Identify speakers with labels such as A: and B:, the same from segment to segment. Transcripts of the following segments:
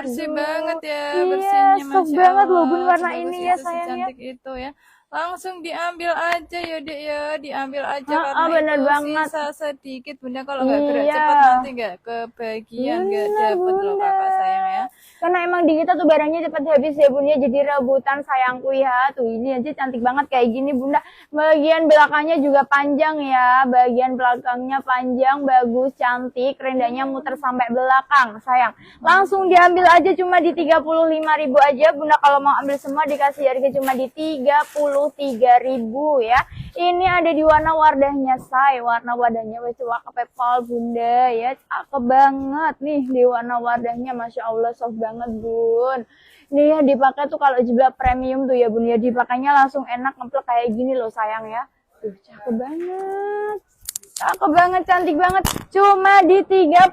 A: bersih banget ya,
B: Iya,
A: bersihnya
B: soft
A: Masya
B: banget loh bun
A: Allah.
B: warna
A: Sebagus
B: ini ya
A: itu,
B: sayang ya.
A: secantik itu ya. Langsung diambil aja ya Dek ya, diambil aja karena
B: Bener
A: itu
B: banget.
A: sisa sedikit Bunda. Kalau nggak gerak
B: Iya,
A: cepat nanti nggak kebagian, nggak
B: bener
A: dapet loh
B: bunda.
A: kakak sayang ya.
B: Karena emang di kita tuh barangnya cepat habis ya bunda, jadi rebutan sayangku ya. Tuh ini aja cantik banget kayak gini bunda. Bagian belakangnya juga panjang ya, bagian belakangnya panjang, bagus, cantik, rendahnya muter sampai belakang sayang. Langsung diambil aja cuma di 35.000 aja bunda. Kalau mau ambil semua dikasih harga cuma di 33.000 ya. Ini ada di warna wadahnya say, warna wadahnya wes warna pepal bunda ya, cakep banget nih di warna wadahnya, masya Allah soft banget bun. Nih ya dipakai tuh kalau jilbab premium tuh ya bun ya, dipakainya langsung enak ngeplek kayak gini loh sayang ya. Tuh cakep banget. Cakep banget, cantik banget. Cuma di 35.000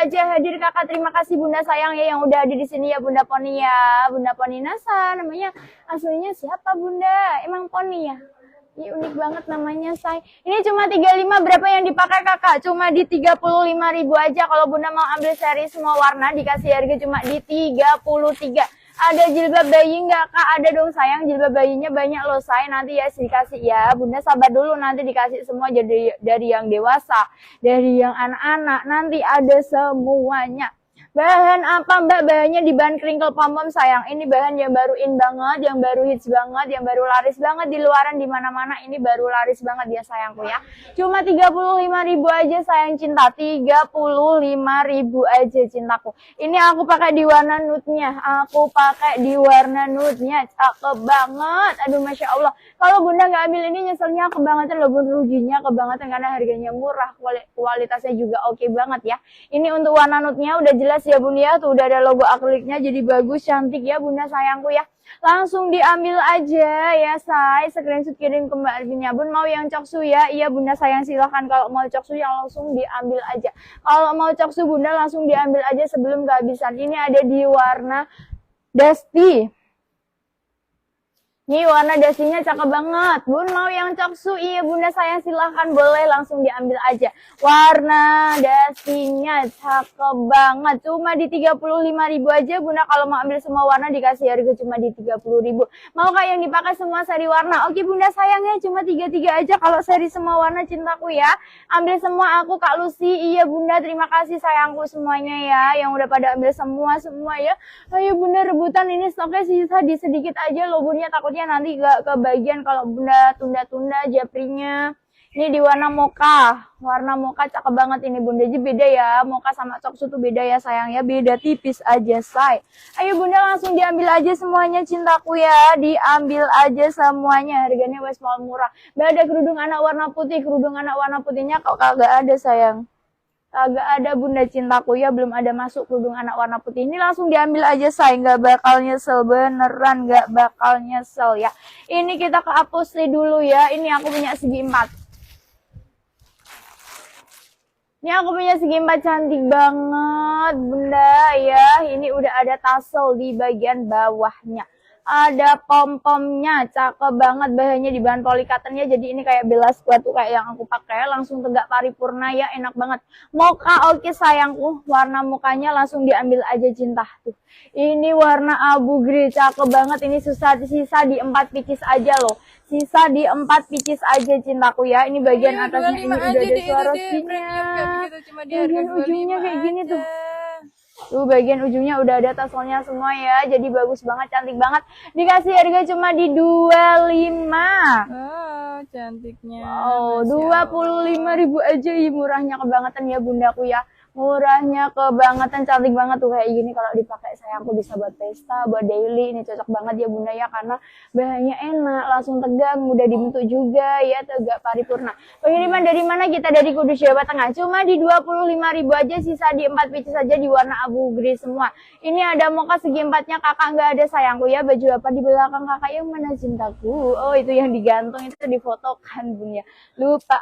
B: aja. Hadir kakak, terima kasih bunda sayang ya yang udah ada di sini ya bunda Poni ya. Bunda Poni Nasa namanya, aslinya siapa bunda? Emang Poni ya? Ini unik banget namanya say. Ini cuma 35, berapa yang dipakai kakak? Cuma di 35.000 aja. Kalau bunda mau ambil seri semua warna dikasih harga cuma di 33. Ada jilbab bayi nggak kak? Ada dong sayang, jilbab bayinya banyak loh say. Nanti ya dikasih ya. Bunda sabar dulu, nanti dikasih semua jadi dari yang dewasa, dari yang anak-anak. Nanti ada semuanya. Bahan apa mbak? Bahannya di bahan crinkle pom-pom sayang. Ini bahan yang baru in banget, yang baru hits banget, yang baru laris banget di luaran di mana-mana. Ini baru laris banget ya sayangku ya. Cuma 35.000 aja sayang cinta. 35.000 aja cintaku. Ini aku pakai di warna nude-nya. Aku pakai di warna nude-nya. Cakep banget. Aduh masya Allah. Kalau bunda nggak ambil ini nyeselnya kebangetan loh bun, ruginya kebangetan karena harganya murah, kualitasnya juga oke banget ya. Ini untuk warna nude-nya udah jelas ya bun ya, tuh udah ada logo akriliknya jadi bagus, cantik ya bunda sayangku ya. Langsung diambil aja ya say, screenshot kirim ke mbak Arvinnya. Bun mau yang coksu ya? Iya bunda sayang silahkan, kalau mau coksu yang langsung diambil aja. Kalau mau coksu bunda langsung diambil aja sebelum kehabisan. Ini ada di warna dusty. Nih warna dasinya cakep banget. Bun mau yang coksu? Iya bunda sayang silahkan, boleh langsung diambil aja. Warna dasinya cakep banget. Cuma di 35.000 aja bunda. Kalau mau ambil semua warna dikasih harga cuma di 30.000. Mau kak yang dipakai semua seri warna? Oke bunda sayangnya cuma 33 aja kalau seri semua warna cintaku ya. Ambil semua aku Kak Lucy. Iya bunda, terima kasih sayangku semuanya ya. Yang udah pada ambil semua ya. Ayo bunda rebutan, ini stoknya sisa di sedikit aja loh bunda, takutnya nanti gak kebagian kalau bunda tunda-tunda japrinya. Ini di warna mocha. Warna mocha cakep banget ini bunda. Jadi beda ya, mocha sama coksu tuh beda ya sayang ya. Beda tipis aja say. Ayo bunda langsung diambil aja semuanya cintaku ya. Diambil aja semuanya. Harganya wes mal murah. Ada kerudung anak warna putih. Kerudung anak warna putihnya kok kagak ada sayang. Kagak ada bunda cintaku ya, belum ada masuk kerudung anak warna putih. Ini langsung diambil aja say, nggak bakal nyesel, beneran nggak bakal nyesel ya. Ini kita ke upholstery dulu ya. Ini aku punya segi 4. Ini aku punya segi 4 cantik banget bunda ya. Ini udah ada tassel di bagian bawahnya. Ada pom-pomnya, cakep banget, bahannya di bahan polycotton ya. Jadi ini kayak bela squat tuh kayak yang aku pakai, langsung tegak paripurna ya, enak banget. Mocha oke sayangku, warna mukanya langsung diambil aja cinta tuh. Ini warna abu grey, cakep banget. Ini sisa di 4 pieces aja loh. Sisa di 4 pieces aja cintaku ya. Ini bagian atasnya ini udah ada Swarovski-nya. Bagian ujungnya kayak gini tuh. Tuh bagian ujungnya udah ada tasselnya semua ya. Jadi bagus banget, cantik banget. Dikasih harga cuma di 25.
A: Oh, cantiknya.
B: Wow, 25.000 aja. Murahnya kebangetan ya bundaku ya. Murahnya kebangetan, cantik banget tuh kayak gini. Kalau dipakai sayangku bisa buat pesta, buat daily. Ini cocok banget ya bunda ya, karena bahannya enak, langsung tegang, mudah dibentuk juga ya, tegak paripurna. Pengiriman dari mana? Kita dari Kudus Jawa Tengah. Cuma di 25.000 aja, sisa di 4 pieces saja di warna abu grey semua. Ini ada mocha segi 4-nya kakak, nggak ada sayangku ya. Baju apa di belakang kakak yang mana cintaku? Oh itu yang digantung, itu difotokan bun ya. Lupa.